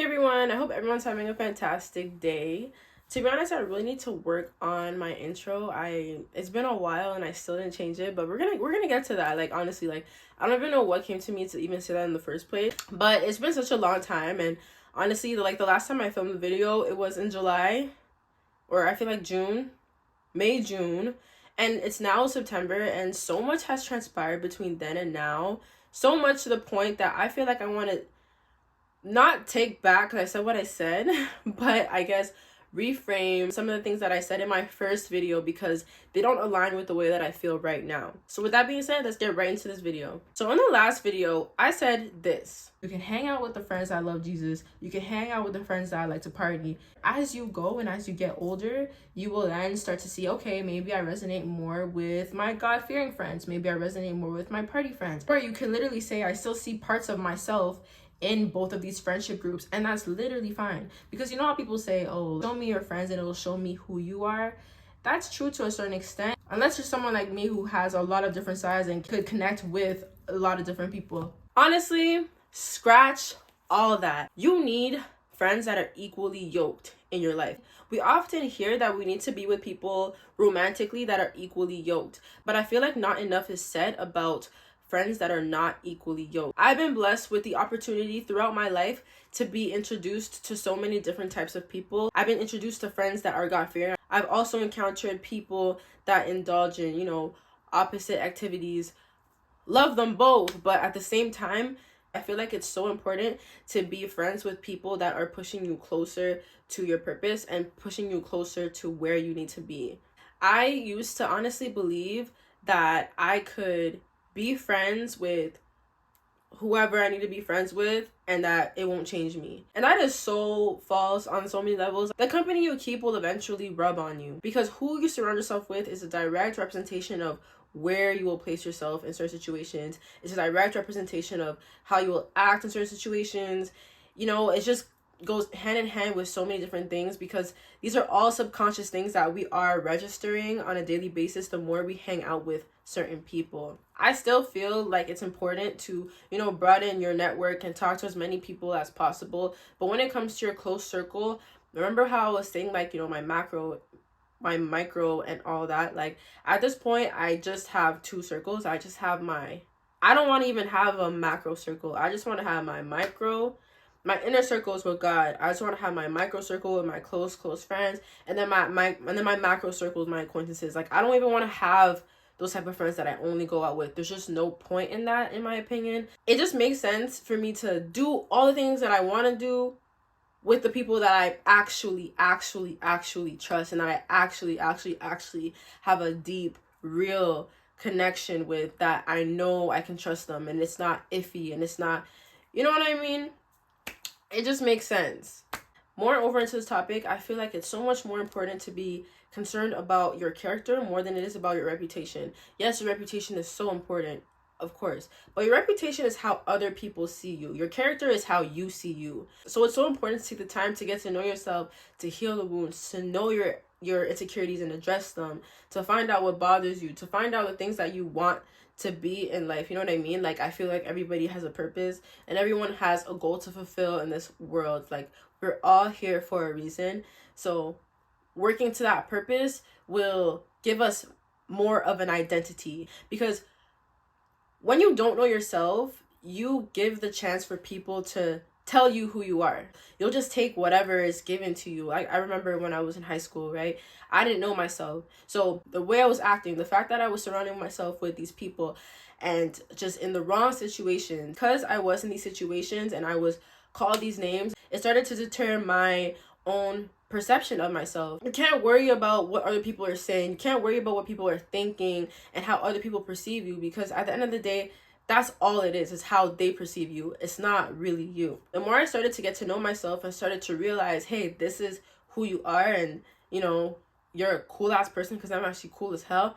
Hey everyone, I hope everyone's having a fantastic day. To be honest, I really need to work on my intro. It's been a while and I still didn't change it, but we're gonna get to that. Like honestly, like I don't even know what came to me to even say that in the first place. But it's been such a long time, and honestly, the last time I filmed the video, it was in July, or I feel like June, and it's now September, and so much has transpired between then and now. So much to the point that I feel like I want to not take back because I said what I said, but I guess reframe some of the things that I said in my first video because they don't align with the way that I feel right now. So with that being said, let's get right into this video. So in the last video, I said this: you can hang out with the friends that love Jesus. You can hang out with the friends that like to party. As you go and as you get older, you will then start to see, okay, maybe I resonate more with my God-fearing friends. Maybe I resonate more with my party friends. Or you can literally say, I still see parts of myself in both of these friendship groups, and that's literally fine. Because you know how people say, oh, show me your friends and it'll show me who you are. That's true to a certain extent, unless you're someone like me who has a lot of different sides and could connect with a lot of different people. Honestly, scratch all that. You need friends that are equally yoked in your life. We often hear that we need to be with people romantically that are equally yoked, but I feel like not enough is said about friends that are not equally yoked. I've been blessed with the opportunity throughout my life to be introduced to so many different types of people. I've been introduced to friends that are God-fearing. I've also encountered people that indulge in, opposite activities. Love them both, but at the same time, I feel like it's so important to be friends with people that are pushing you closer to your purpose and pushing you closer to where you need to be. I used to honestly believe that I could be friends with whoever I need to be friends with and that it won't change me. And that is so false on so many levels. The company you keep will eventually rub on you because who you surround yourself with is a direct representation of where you will place yourself in certain situations. It's a direct representation of how you will act in certain situations. It just goes hand in hand with so many different things because these are all subconscious things that we are registering on a daily basis the more we hang out with certain people. I still feel like it's important to, broaden your network and talk to as many people as possible. But when it comes to your close circle, remember how I was saying, like, my macro, my micro and all that. Like at this point, I just have two circles. I don't want to even have a macro circle. I just want to have my micro. My inner circle is with God. I just want to have my micro circle with my close friends, and then my macro circle is my acquaintances. Like I don't even want to have those type of friends that I only go out with. There's just no point in that, in my opinion. It just makes sense for me to do all the things that I want to do with the people that I actually trust and that I actually have a deep, real connection with, that I know I can trust them and it's not iffy and it's not, you know what I mean? It just makes sense. More over into this topic, I feel like it's so much more important to be concerned about your character more than it is about your reputation. Yes, your reputation is so important, of course, but your reputation is how other people see you. Your character is how you see you. So it's so important to take the time to get to know yourself, to heal the wounds, to know your insecurities and address them, to find out what bothers you, to find out the things that you want to be in life. You know what I mean? Like I feel like everybody has a purpose and everyone has a goal to fulfill in this world. Like we're all here for a reason. So working to that purpose will give us more of an identity, because when you don't know yourself, you give the chance for people to tell you who you are. You'll just take whatever is given to you. I remember when I was in high school, right? I didn't know myself. So the way I was acting, the fact that I was surrounding myself with these people and just in the wrong situations, because I was in these situations and I was called these names, it started to deter my own perception of myself. You can't worry about what other people are saying. You can't worry about what people are thinking and how other people perceive you, because at the end of the day, that's all it is how they perceive you. It's not really you. The more I started to get to know myself and started to realize, hey, this is who you are, and you're a cool ass person, because I'm actually cool as hell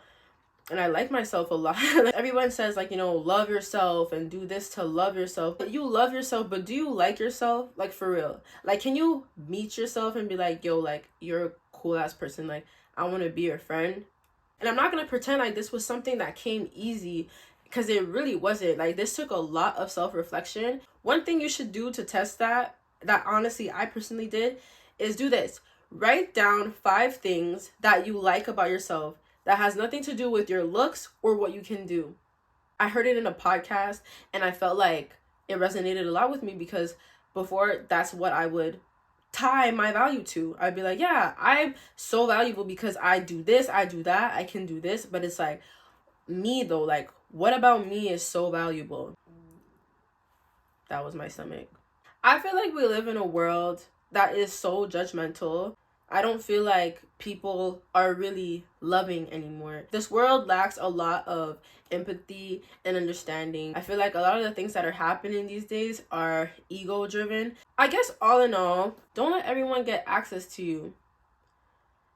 and I like myself a lot. Like everyone says, like, love yourself and do this to love yourself. But you love yourself, but do you like yourself? Like for real? Like, can you meet yourself and be like, yo, like, you're a cool ass person, like I want to be your friend? And I'm not gonna pretend like this was something that came easy, because it really wasn't. Like this took a lot of self-reflection. One thing you should do to test that that honestly I personally did is do this. Write down 5 things that you like about yourself that has nothing to do with your looks or what you can do. I heard it in a podcast and I felt like it resonated a lot with me because before that's what I would tie my value to. I'd be like, yeah, I'm so valuable because I do this, I do that, I can do this. But it's like, me though, like, what about me is so valuable? That was my stomach. I feel like we live in a world that is so judgmental. I don't feel like people are really loving anymore. This world lacks a lot of empathy and understanding. I feel like a lot of the things that are happening these days are ego driven. I guess all in all, don't let everyone get access to you.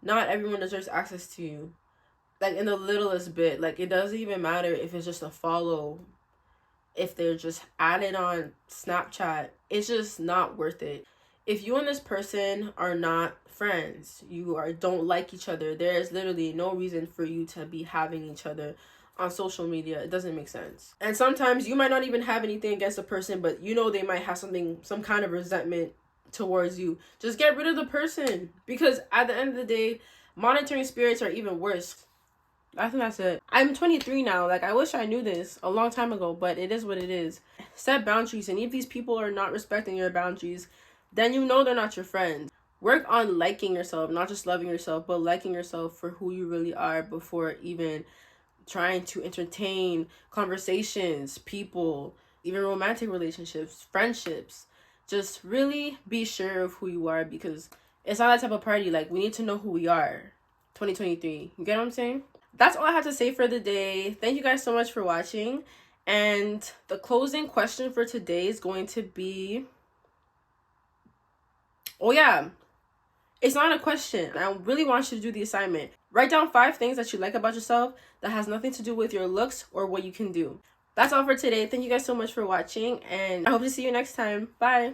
Not everyone deserves access to you. Like in the littlest bit, like it doesn't even matter if it's just a follow, if they're just added on Snapchat, it's just not worth it. If you and this person are not friends, don't like each other, there is literally no reason for you to be having each other on social media. It doesn't make sense. And sometimes you might not even have anything against a person, but you know they might have some kind of resentment towards you. Just get rid of the person, because at the end of the day, monitoring spirits are even worse. I think that's it. I'm 23 now. Like, I wish I knew this a long time ago, but it is what it is. Set boundaries, and if these people are not respecting your boundaries, then you know they're not your friends. Work on liking yourself, not just loving yourself, but liking yourself for who you really are before even trying to entertain conversations, people, even romantic relationships, friendships. Just really be sure of who you are, because it's not that type of party. Like, we need to know who we are. 2023. You get what I'm saying? That's all I have to say for the day. Thank you guys so much for watching. And the closing question for today is going to be... Oh yeah, it's not a question. I really want you to do the assignment. Write down 5 things that you like about yourself that has nothing to do with your looks or what you can do. That's all for today. Thank you guys so much for watching, and I hope to see you next time. Bye.